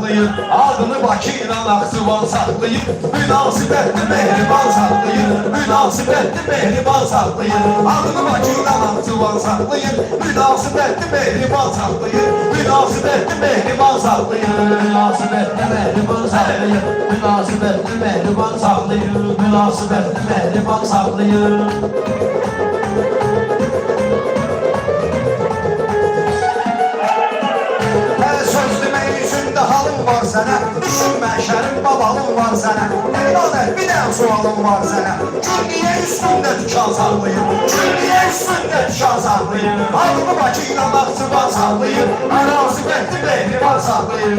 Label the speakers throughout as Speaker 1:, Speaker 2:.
Speaker 1: saxlayır. Adını Bakı ilə Naxçıvan saxlayır. Münasibətli mehriban saxlayır. Münasibətli mehriban saxlayır. Adını Bakı ilə Naxçıvan saxlayır. Münasibətli mehriban saxlayır. Münasibətli mehriban saxlayır. Münasibətli mehriban saxlayır. Münasibətli mehriban saxlayır. Münasibətli mehriban saxlayır. Halım var sənə, düşünmə şərim babalım var sənə. Evladır, bir dən sualım var sənə. Gül niyə üstündə tükan saxlayır? Gül niyə üstündə tükan saxlayır? Adını Bakı ilə Naxçıvan saxlayır. Münasibətli mehriban saxlayır.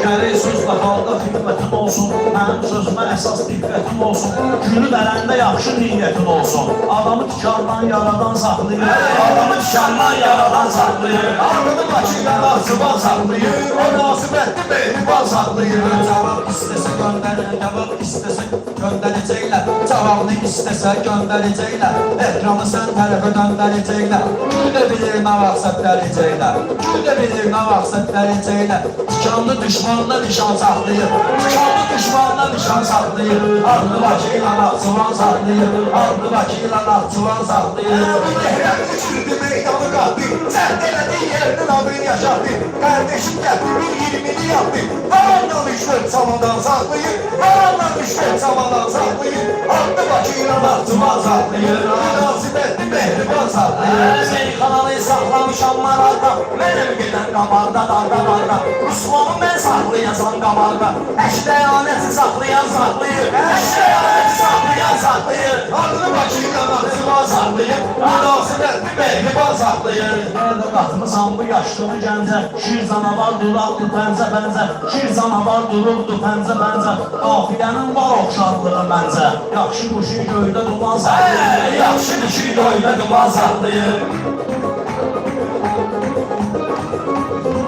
Speaker 1: Gəlir sözlə halda xidmətin olsun. Mənim sözümə əsas diqqətin olsun. Günü verəndə yaxşı niyyətin olsun. Adamı tikandan yaradan saxlayır. Adamı tikandan yaradan saxlayır. Adını Bakı ilə Naxçıvan saxlayır. Münasibətli mehriban saxlayır. Cavab istəsə göndərir, cavab istəsə göndərəcəklər. Cavabını istəsə göndərəcəklər. Ekranı sən tərəfə döndərəcəklər. Gül də bilir nə vaxtsa dərəcəklər. Gül də bilir nə vaxtsa dərəcəklər. Tikanlı düşmanla nişan saxlayır. Tikanlı düşmanla nişan saxlayır. Adını Bakı ilə Naxçıvan saxlayır. Adını Bakı ilə Naxçıvan saxlayır. Bu nehrəm uçurdu meydanı qatdı. Sən elədin yerinin adını yaşatdı. Kardeşim gəldi bir 20'ni yaptı. Varanla düşmür çamadan saxlayır. Varanla düşmür çamadan saxlayır. Adını Bakı ilə Naxçıvan saxlayır. Münasibətli mehriban saxlayır. Seni kanalı saxlamışam maralda. Mənim gedən qamarda darda darda. Ruslanı mən saxlayasam qamarda. Əşdəyanəti saxlayan saxlayır. Əşdəyanəti saxlayan saxlayır. Adını Bakı ilə Naxçıvan saxlayır. Münasibətli mehriban saxlayır. Nerede qatmısan bu yaşlı gəncə? Şir canavar duraqdı pəncə pəncə. Şir canavar dururdu pəncə pəncə. Qafiyənin var oxşarlığı məncə. Yaxşı quşu göydə duman saxlayır. Yaxşı quşu göydə duman saxlayır.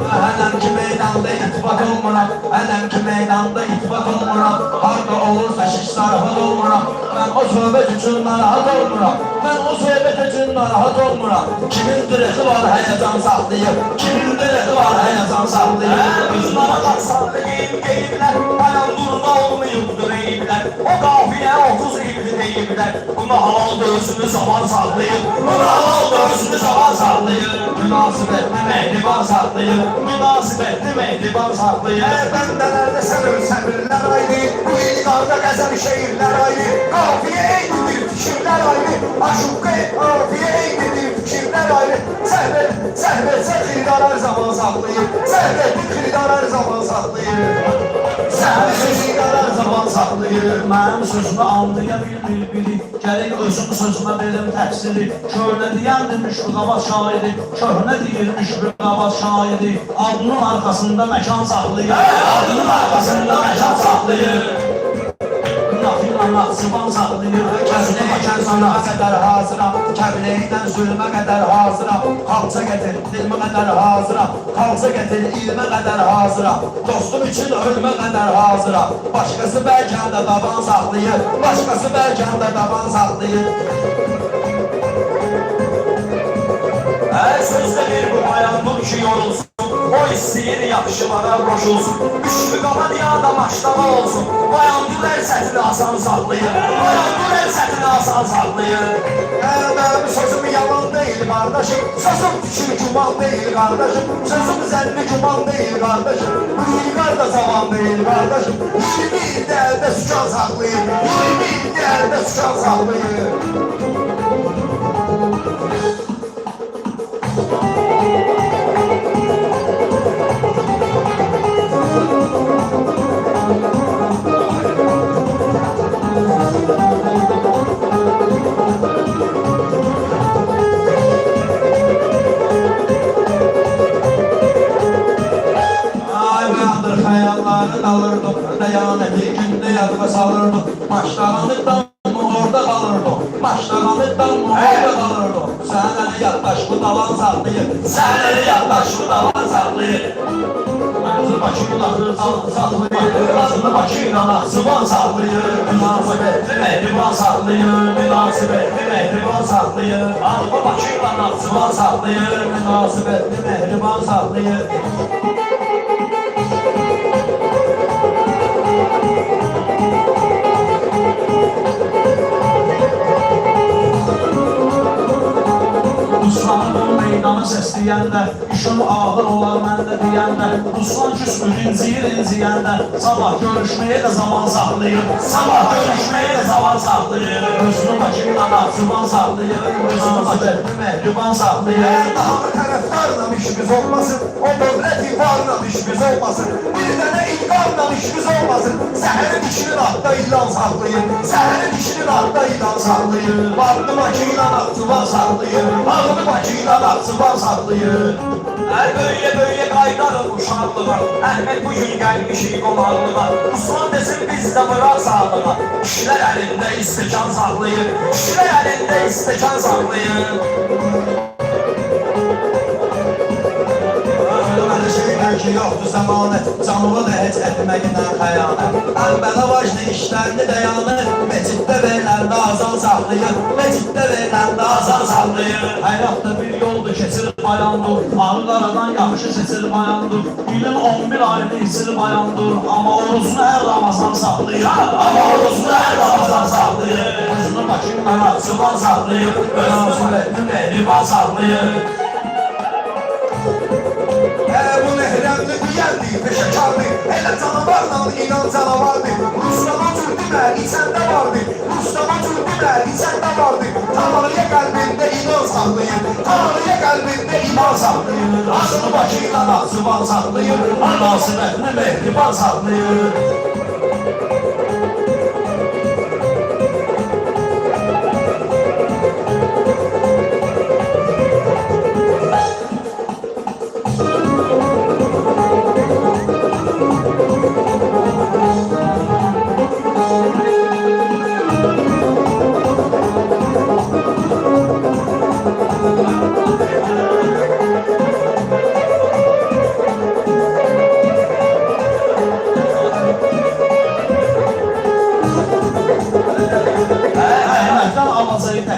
Speaker 1: Hələm ki meydanda ittifak olmuram. Hələm ki meydanda ittifak olmuram. Harda olursa şiş zarafat olmuram. Ben o söhbət üçün narahat olmuram. Ben o söhbət üçün narahat olmuram. Kimin dirəsi var həyəcan saxlayır. Kimin dirəsi var həyəcan saxlayır. Üzmana qalsalı geyiblər. Bayan durma olmayıbdır eyiblər. O qafiyə 30 ildir deyiblər. Buna halal dövsünü zaman saxlayır. Buna halal dövsünü zaman saxlayır. Münasibətli mehriban saxlayır. Münasibətli mehriban saxlayır. Bəndələrdə səbir səbirlər ayrı. Bu ilqarda qəzəl şeirlər ayrı. Qafiyə eynidir fikirlər ayrı. Aşuqqə qafiyə eynidir fikirlər ayrı. Səhvət xridar hər zaman saxlayır. Səhvət xridar hər zaman saxlayır. Səhvət xridar hər zaman saxlayır. Mənim sözümü anlaya bilmir biri. Gəlin özüm sözümə verim təfsiri. Köhnə deyəndirmiş bu qabaq şairi. Köhnə deyirmiş bu qabaq şairi. Adının arkasında məkan saxlayır. Adının arkasında məkan saxlayır. Naxıyla Naxçıvan saxlayır. Kəsli məkən sana qədər hazıram. Kəbləydən zülmə qədər hazıram. Qalça gətir, dilmə qədər hazıram. Qalça gətir, ilmə qədər hazıram. Dostum üçün ölmə qədər hazıram. Başqası bəlkən də daban saxlayır. Başqası bəlkən də daban saxlayır. Hər sözdə bir bu bayandır ki yorulsun. O istəyir yaxşılara qoşulsun. Üçlü qaba diyada maşlama olsun. Bayan gülər sətini asan saxlayır. Bayan gülər sətini asan saxlayır. Mənim sözüm yalan deyil qardaşım. Sözüm fikir güman deyil qardaşım. Sözüm zənni güman deyil qardaşım. Bu ilqar da zaman deyil qardaşım. 20 ildə əldə sükan saxlayır. 20 ildə əldə sükan saxlayır. Alırdım, deyaneti günde yadıma salırdım. Başlamalıktan mı orada kalırdım. Başlamalıktan mı orada kalırdım. Senleri yaklaş bu davan saklıyı. Senleri yaklaş bu davan saklıyı. Ağzı başıyla hırsız saklıyır, ağzını başıyla nahsıvan saklıyır. Münasibetli mehriban saklıyır, münasibetli mehriban saklıyır. Ağzı başıyla nahsıvan saklıyır, münasibetli mehriban saklıyır. Ruslanın meydanı səsləyəndə, işin ağır olar məndə deyəndə, Ruslan küsmür, inciyəndə, sabah görüşməyə də zaman saxlayır, sabah görüşməyə də zaman saxlayır. Özünü Bakıyla nahsıvan saxlayır, özünü Bakıyla mehriban saxlayır.
Speaker 2: Daha tərəfdarla işimiz olmasın, o dövlət ivarla işimiz olmasın, bir dənə ilqarla işimiz olmasın. Səhərin işinin haqqda ilan saxlayır, səhərin işinin haqqda ilan saxlayır. Vardı Bakıyla nahsıvan saxlayır, vardı Bakıyla nahsıvan saxlayır.
Speaker 1: Böylə qaydarım uşaqlığa, Əhməd bugün gəlmişik qonaqlığa. Ruslan desin bizdə bıraq sağlığa, kişilər əlində istəkan saxlayır, kişilər əlində istəkan saxlayır.
Speaker 2: Ki yoxdur zəmanət, canıma da heç etməyindən xəyanət. Əlbələ vacdı işlərini dəyanır, meciddə veriləndə azan saxlayır, meciddə veriləndə azan saxlayır.
Speaker 1: Həyatda bir yoldur keçir bayandır, Ağır qaradan yaxşı seçir bayandır. İlin 11 ayını içir bayandır, amma oruzunu hər Ramazan saxlayır, amma oruzunu hər Ramazan saxlayır. Özünü Bakıyla nahsıvan saxlayır, özünü mehriban saxlayır.
Speaker 2: Bu nehrəmli deyəldi, peşəkardı, elə canavarla inan canavardı. Ruslan o cür deməli səndə vardı, Ruslan o cür deməli səndə vardı. Tanrıya qəlbində iman saxlayır, Tanrıya qəlbində iman saxlayır.
Speaker 1: Özünü Bakıyla nahsıvan saxlayır, münasibətini mehriban saxlayır.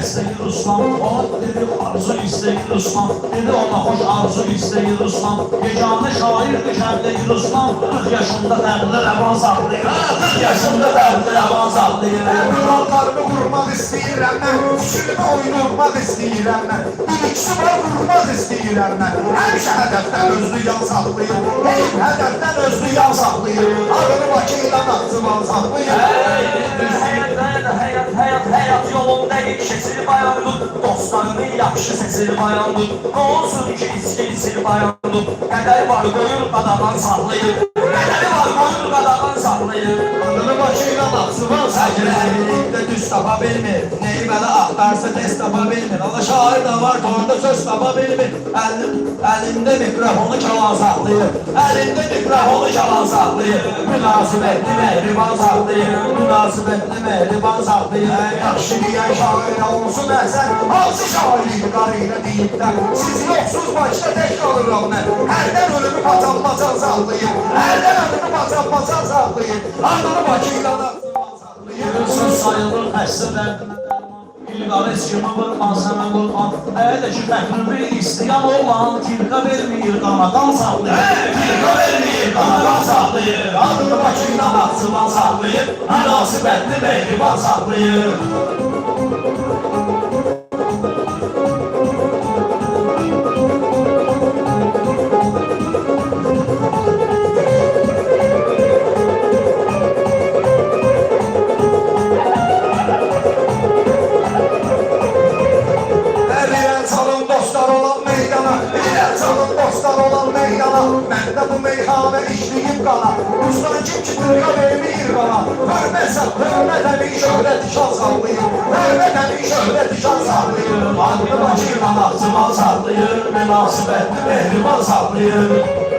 Speaker 1: İstəyir Ruslan, o dedi arzu istəyir Ruslan, dedi ona xoş arzu istəyir Ruslan. Yeganə şairdir Kəbləyi Ruslan, 40 yaşında dəbli rəvan saxlayır, 40 yaşında dəbli rəvan saxlayır.
Speaker 2: Qurallarımı qurmaq istəyirəm mən, fikrimə oynurmaq istəyirəm mən, biliksimə qurmaq istəyirəm mən. Həmişə hədəfdən özlü yan saxlayır, heyb hədəfdən özlü yan saxlayır. Adını Bakıyla nahsıvan saxlayır.
Speaker 1: Həyat yolunda keçir bayandır, dostlarını yaxşı seçir bayandır. Nə olsun ki içir bayandır, qədəri var qoyur qadağan saxlayır, qədəri var qoyur qadağan saxlayır.
Speaker 2: Adını Bakıyla nahsıvan saxlayır, birlikdə düz tapa bilmir, neyi mənə axtarsa tez tapa bilmir. Ana şair də var, orada söz tapa bilmir. Əlində mikrofonu kalan saxlayır, əlində mikrofonu kalan saxlayır. Münasibətli mehriban saxlayır, münasibətli mehriban saxlayır. Yaxşı deyən şair olsun əhsən, hansı şairi qarıyla deyibdən. Siz yoxsuz başda tək qalıram mən, hərdən ölümü paçan-paçan saxlayır, hərdən ölümü paçan-paçan saxlayır. Adını Bakıyla nahsıvan saxlayır.
Speaker 1: Söz sayılır həssə dərdinə dərman, İlqarı eçkimi vurman sənə qurban. Hələ ki fəxrimi istəyən olan, tilqa verməyir qanadan saxlayır, tilqa verməyir qanadan saxlayır. Adını Bakıyla nahsıvan saxlayır, münasibətli mehriban saxlayır.
Speaker 2: Məndə bu meyxanə işləyib qala, Ruslan kim ki tırqa vermir qala. Hörmətsə, hörmətəli şöhrət şan saxlayır, hörmətəli şöhrət şan saxlayır.
Speaker 1: Adını Bakıyla nahsıvan saxlayır, münasibətli mehriban saxlayır.
Speaker 2: Müzik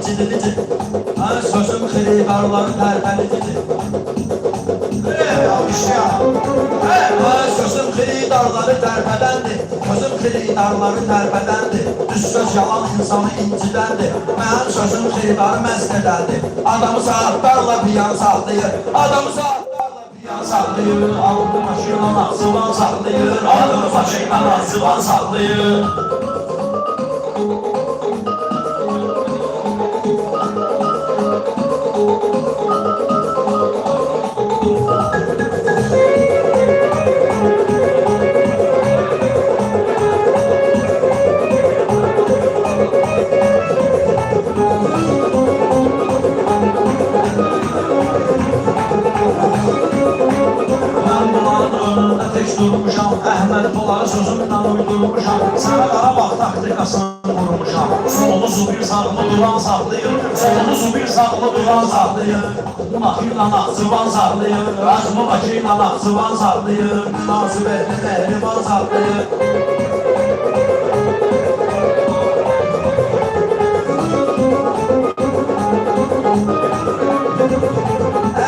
Speaker 2: cidilici. Sözüm xiridarları tərpədicidir. Sözüm xiridarları tərpədəndir. Sözüm xiridarları tərpədəndir. Düz söz yalan insanı incidəndir. Mənim sözüm xiridarı məst edəndir. Adamı saatlarla piyan saxlayır. Adamı saatlarla piyan saxlayır.
Speaker 1: Aldı maşına Naxçıvan saxlayır. Aldı maşına Naxçıvan saxlayır. Durmuşam, Əhməd Poları sözümlə uydurmuşam. Sənə Qarabağ taktikasını vurmuşam. Solunu zubir sağlı duran saxlayır. Solunu zubir sağlı duran saxlayır. Bakıyla Naxçıvan saxlayır. Rəsmi Bakıyla Naxçıvan saxlayır. Münasibətli Nəhriban saxlayır.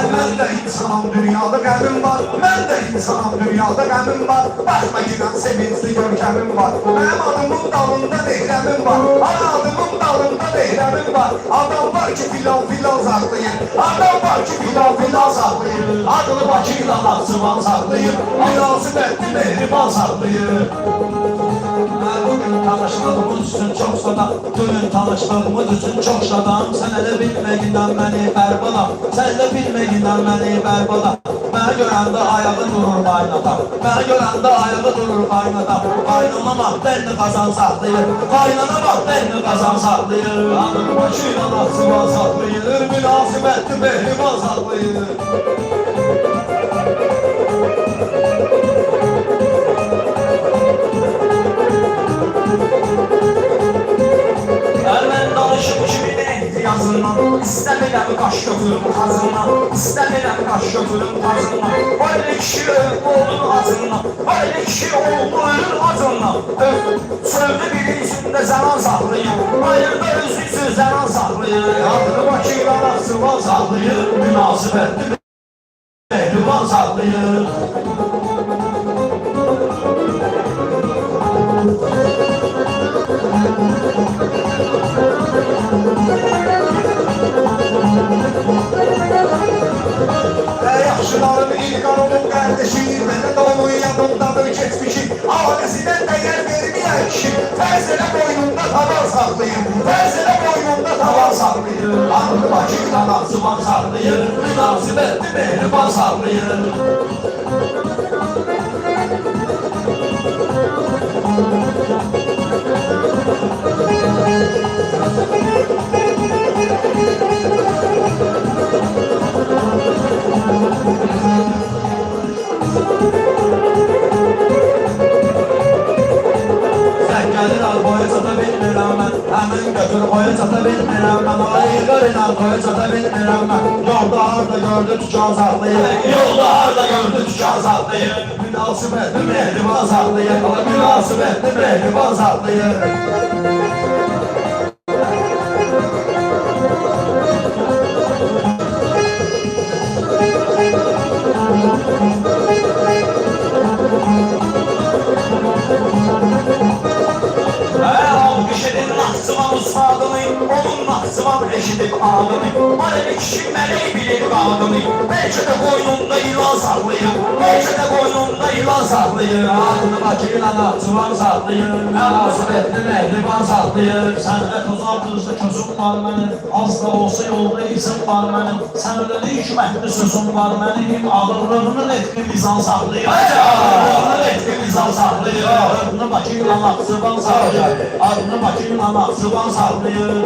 Speaker 3: Mən də insanam, dünyada qəmim var. Mən də insanam, dünyada qəmim var. Baxma girən sevincli görkəmim var. Mənim adımın dalında dehrəmim var. Adımın dalında dehrəmim var. Adam var ki filan filan saxlayır. Adam var ki filan filan saxlayır.
Speaker 1: Adını Bakıyla Naxçıvan saxlayır. Münasibətli Nəhriban saxlayır.
Speaker 2: Bugün tanışdığımız üçün çox sadam. Dünün tanışdığımız üçün çox şadam. Sən elə bilməyindən məni bərbadam. Sən də bilməyindən məni bərbadam. Mənə görəndə ayağı durur qaynatam. Mənə görəndə ayağı durur qaynatam. Qaynana bax, bəlli qazan saxlayır. Qaynana bax, bəlli qazan saxlayır.
Speaker 1: Adını Bakıyla Naxçıvan saxlayır. Münasibətli Nəhriban saxlayır. Mən danışım kimin ehtiyacından. İstəmirəm qaş götürüm qazından. İstəmirəm qaş götürüm qazından. Böyle kişi oğlun acından. Böyle kişi oğlun acından. Sövdü biri içində zənan saxlayır. Ayırda özü üçün zənan saxlayır. Adını Bakıyla Naxçıvan saxlayır. Münasibətli Nəhriban saxlayır.
Speaker 3: Yaxşıların ilk anımın qardeşi. Mənə də onun yanındadır keçmişi. Ailəsindən dəyər verməyən kişi. Fərz elə boynunda tavan saxlayır. Fərz elə boynunda tavan saxlayır.
Speaker 1: Adını Bakıyla Naxçıvan saxlayır. Münasibətli Nəhriban saxlayır.
Speaker 2: Gəlir arxaya çata bilmirəm mən. Həmin götür qoya çata bilmirəm mən. Ayıqırın arxaya çata bilmirəm mən. Yolda harda gördü tükan saxlayır.
Speaker 1: Yolda harda gördü tükan saxlayır.
Speaker 2: Münasibətli Nəhriban saxlayır. Münasibətli Nəhriban saxlayır.
Speaker 1: Naxçıvan ustadını, onun Naxçıvan eşidib adını. Mələk kişi mələk bilir qadını. Bəlkə də qoynunda ilan saxlayır. Bəlkə də qoynunda ilan saxlayır.
Speaker 2: Adını Bakıyla Naxçıvan saxlayır. Münasibətli Nəhriban saxlayır.
Speaker 1: Sənət uzaqdırsa közüm var mənim. Az da olsa yolda izim var mənim. Səndə nə hikmətli sözüm var mənim. Ağırlığının etki mizan saxlayır. Ağırlığının etki mizan saxlayır. Adını Bakıyla Naxçıvan saxlayır. Adını Bakıyla Naxçıvan saxlayır.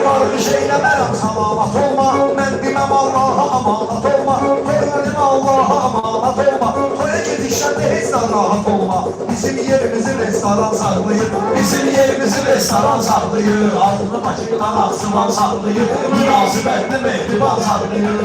Speaker 3: Qargış eyləmərəm salamat olma. Mən deməm Allaha amanat olma. Vermədim Allaha amanat olma. Toya gedişəndə heç narahat olma. Bizim yerimizi restoran saxlayır.
Speaker 1: Bizim yerimizi restoran saxlayır. Adını Bakıyla Naxçıvan saxlayır. Münasibətli Mehriban saxlayır.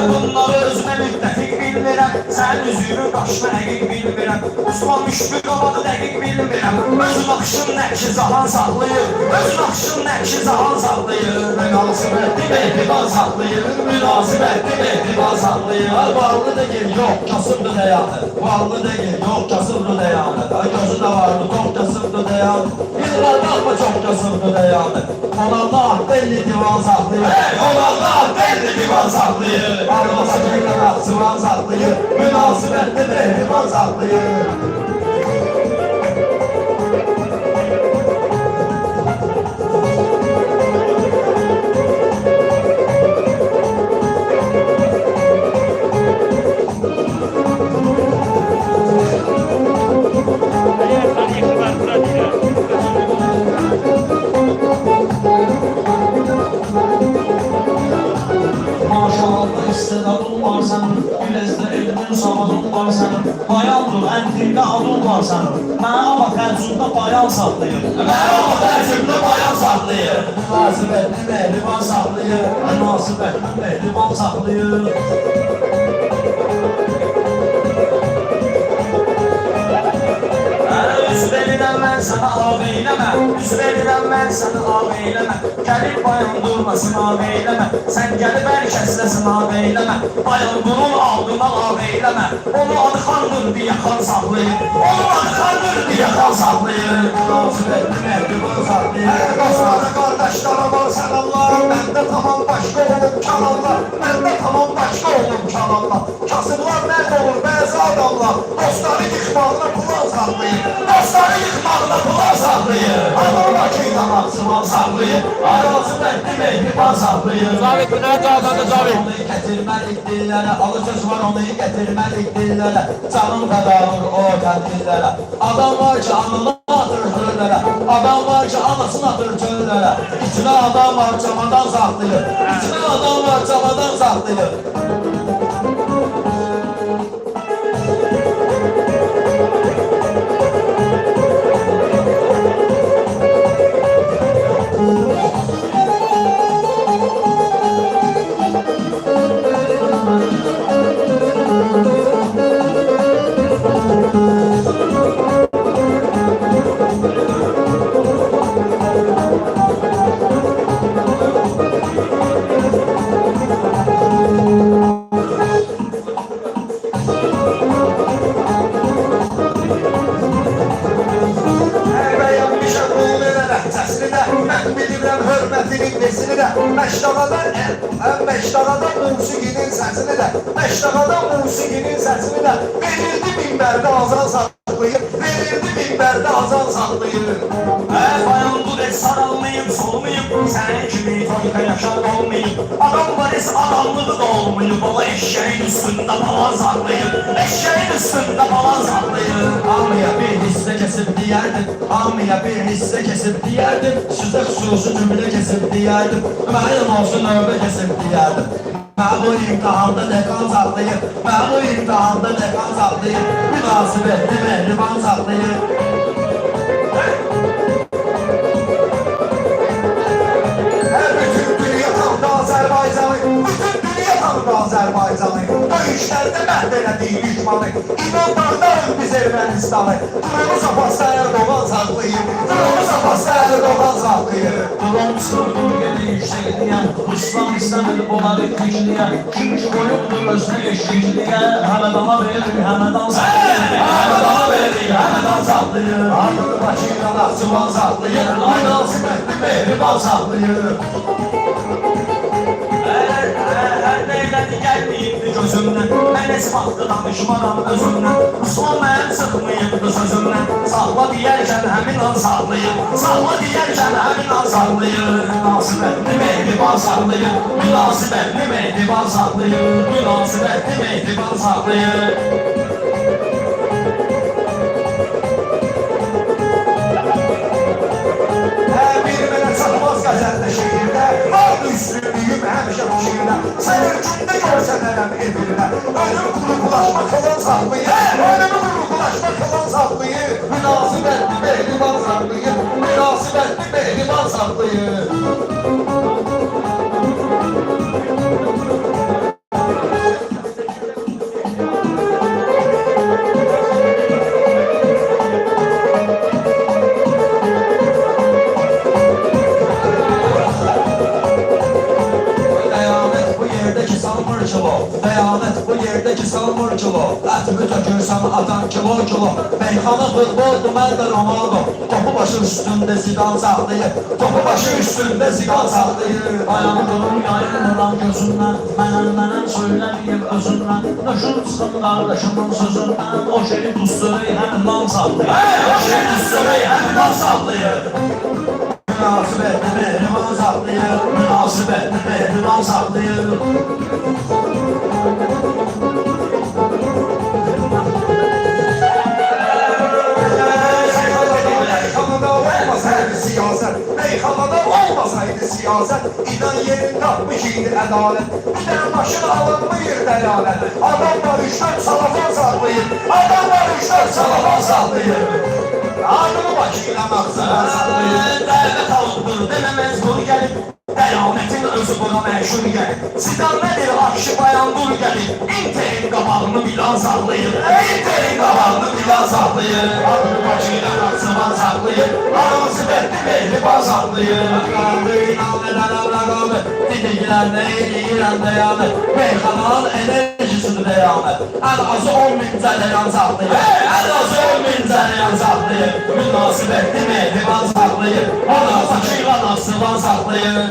Speaker 1: Bunları özünə müttəfiq bilmə.
Speaker 2: bilmirəm. Sən üzünün qaşına əqiq bilmirəm. Müslüman müşfiq qavadı dəqiq bilmirəm. Öz baxışın nəqşi zahan saxlayır. Öz baxışın nəqşi zahan saxlayır. Münasibətli mehriban saxlayır. Münasibətli mehriban saxlayır. Varlı deyil, yox, kasıbdır dəyatı. Varlı deyil, yox, kasıbdır dəyatı. Gözü də varlı, çox kasıbdır dəyatı. Yıllar baxma, çox kasıbdır dəyatı. Onallah belli divan saxlayır. Onallah belli divan saxlayır. Arvasa geylə məxsivan saxlayır. Münasibətli mehriban saxlayır.
Speaker 1: Maşallah istedadın var sənin, Bilezdə elmin savadın var sənin, bayandır, əntirdə adın var sənin. Mənə ama tərcümdə bayan saxlayır.
Speaker 2: Mənə ama tərcümdə bayan saxlayır. Münasibətli mehriban saxlayır.
Speaker 1: Münasibətli mehriban saxlayır. Üzveridən mən sənə av eyləmə, üzveridən mən sənə av eyləmə. Gəlib bayan durmasın av eyləmə, sən gəlib hər kəsləsin av eyləmə. Bayan bunun aldığına av eyləmə, onu adxandır deyə xan saxlayır. Onu adxandır deyə xan saxlayır.
Speaker 2: Münasibətli mehriban saxlayır.
Speaker 3: Hər dostlara, qardaşlara var səlamlar. Məndə tamam başqa olub kanallar. Məndə tamam başqa olub kanallar. Kasıblar mərd olur bəzi adamlar. Dostları yıxmağına plan saxlayır.
Speaker 2: Dostları yıxmaqla plan saxlayır.
Speaker 1: Adama keylə maksimal saxlayır. Arası bətli mehriban saxlayır.
Speaker 2: Zavit, bu nə cavabdadır Zavit? Onu gətirməlik dillərə, alı söz var onu gətirməlik dillərə. Canım qadarır o kəndillərə. Adam var ki anını atır çöllərə. Adam var ki anasını atır çöllərə. İçinə adam var camadan saxlayır. İçinə adam var camadan saxlayır.
Speaker 3: Məşdağadan musiqinin səsini də, Məşdağadan musiqinin səsini də verirdi minbərdə azan saxlayır, verirdi minbərdə azan saxlayır.
Speaker 1: Bayan bu des sarılmayıb, solmayıb, sənin kimi toyka yaşar olmayıb. Adam var es adamlığı da olmayıb, bala eşeğin üstündə balan saxlayır. Eşeğin üstündə balan saxlayır.
Speaker 2: Hamıya bir hissə kesib deyərdim, hamıya bir hissə kesib deyərdim. Sizə xüsusi cümlə kesib deyərdim, mənim olsun növbə kesib deyərdim. Mən bu imtihanda dekan saxlayır, mən bu imtihanda dekan saxlayır. Münasibətli mehriban saxlayır.
Speaker 3: Bütün dünya tanıdı Azərbaycanı, bütün dünya tanıdı Azərbaycanı. Döyüşlərdə məhv elədiyi düşmanı, İnan Dağdarım biz Ermənistanı. Dronu zapasda Erdoğan saxlayır, dronu zapasda Erdoğan saxlayır.
Speaker 1: Drone sırdır geri yüksekliyen, Ruslan istemedi onları kişliyen. Çünkü boyundur özüne eşlikliye, Həmədana verir, Həmədan saxlayır.
Speaker 2: Həmədana verir, Həmədan saxlayır.
Speaker 1: Adını başıyla Naxçıvan saxlayır. Aynası məhdi mehriban saxlayır. Hər neylədi gəlməyibdi gözümdən, mən heç vaxtı danışmaram özümdən. Ruslan mənim sıxmayıbdı sözümdən, sağla deyərkən həmin an saxlayır. Sağla deyərkən həmin an saxlayır. Münasibətli mehriban saxlayır. Münasibətli mehriban saxlayır. Münasibətli mehriban saxlayır.
Speaker 3: Bir mənə çatmaz qəzəldə şehirdə, vardı üstünlüyüm həmişə bu şehirdə. Sən ölkündə görsənərəm evirdə, ölüm quruqulaşma kalan saxlayır, ölümü quruqulaşma kalan saxlayır.
Speaker 2: Münasibətli mehriban saxlayır. Münasibətli mehriban saxlayır. Ətimi tökürsən atan kilo kilo. Meyxana futboldur, mən də Ronaldo. Topu başı üstündə zidan saxlayır. Topu başı üstündə zidan saxlayır.
Speaker 1: Ayağımın yayınıram gözündən, mənəm söyləyib özündən. Nöşür çıxın qardaşımın sözündən, o şeyi dusturu həmdən saxlayır. O şeyi dusturu həmdən saxlayır.
Speaker 2: Münasibətli mehriban saxlayır.
Speaker 1: Münasibətli mehriban saxlayır.
Speaker 3: Meyxanada olmasaydı siyaset, inan yerin tapmış idi ədalət. Bir tane başına alınmıyır dəlalət. Adamlar 3-4 salafan saxlayır. Adamlar 3-4 salafan saxlayır. Adını başıyla maqsıdan saxlayır.
Speaker 1: Dəvət alındır, demə məcbur gəlib. Qəyamətin özü buna məşhur gəlib. Sidan nədir, akşı bayan dur gəlib. İnterin qabağını bilan saxlayır. İnterin qabağını bilan saxlayır. Adını başıyla maqsıdan saxlayır. Aramızı bətli mehriban saxlayır.
Speaker 2: Dediklərdə eləyirəm bəyanı. Meyxananın enerjisidir bəyanı. Ən azı 10.000 cərəyan saxlayır.
Speaker 1: Ən azı 10.000 cərəyan saxlayır. Münasibətli mehriban saxlayır. Ondan saçıyla nasılan saxlayır.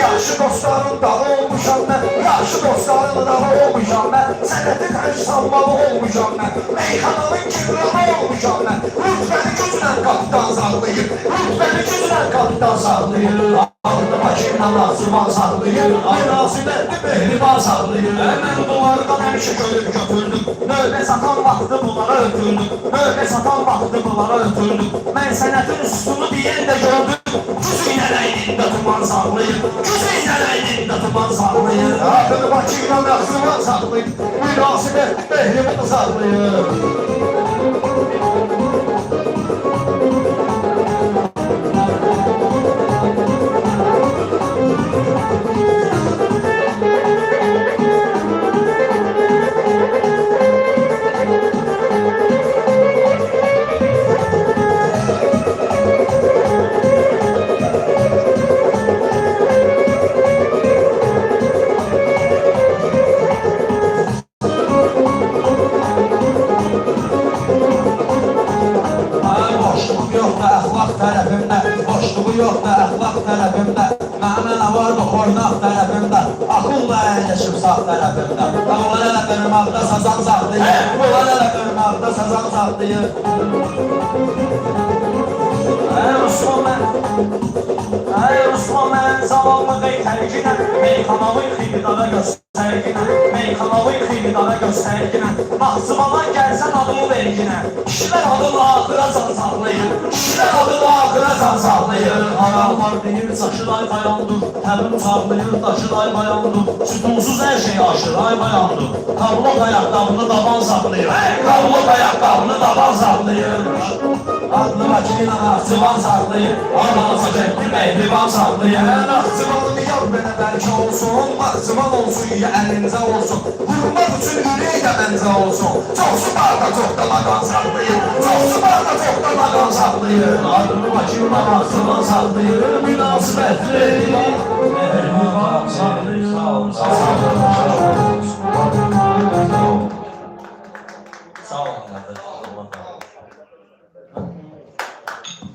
Speaker 3: Yaxşı dostların dağı olmuşam mən. Yaxşı dostların dağı olmuşam mən. Sənəti xərc salmalı olmuşam mən. Meyxananın kibrana olmuşam mən. Rütbəni güclə qapdan saxlayır. Rütbəni güclə qapdan saxlayır.
Speaker 1: Aldı başımdan nasıban saxlayır. Münasibətli mehriban saxlayır. Mən bunlardan həmişə görüb götürdüm. Növbə satan vaxtı bunlara ötürdüm. Növbə satan vaxtı bunlara ötürdüm. Mən sənətin üstünü deyən də gördüm. Güzü ilə əynində tuman saxlayır. Güzü ilə əynində tuman saxlayır.
Speaker 3: Adını başıyla maqsıdan saxlayır. Münasibətli mehriban saxlayır.
Speaker 2: Boşluğum yoxdur əxlaq tərəfimdə. Boşluğu yoxdur əxlaq tərəfimdə. Mənə nə vardı xoynaq tərəfimdə. Axılla əyləşib sağ tərəfimdə. Bunlar elə qırmaqda sazan saxlayır. Bunlar elə qırmaqda sazan saxlayır.
Speaker 1: Osman mən zavallı qeytərginə. Meyxanalı xibidara göstərginə. Meyxanalı xibidara göstərginə. Mağzımadan gəlsən adımı verginə. Kişilər adımı axıra can saxlayır. Kişilər adımı axıra can saxlayır. Ağallar deyir saçılay bayandır. Təbim saxlayır daşılay bayandır. Sütunsuz hər şey aşır ay bayandır. Kavlok ayaqlarını daban saxlayır. Kavlok ayaqlarını daban saxlayır.
Speaker 2: Adlı vakillə Naxçıvan saxlayır.
Speaker 1: Ondan saçəkli mehriban saxlayır.
Speaker 3: Naxçıvanı yar mənə bəlkə olsun. Naxçıvan olsun ya əlincə olsun. Vurmaq üçün ürək də məncə olsun. Çoxsu barda çox da laqan saxlayır. Çoxsu barda çox da laqan saxlayır.
Speaker 1: Adını Bakımla Naxçıvan saxlayır. Münasibətli mehriban saxlayır.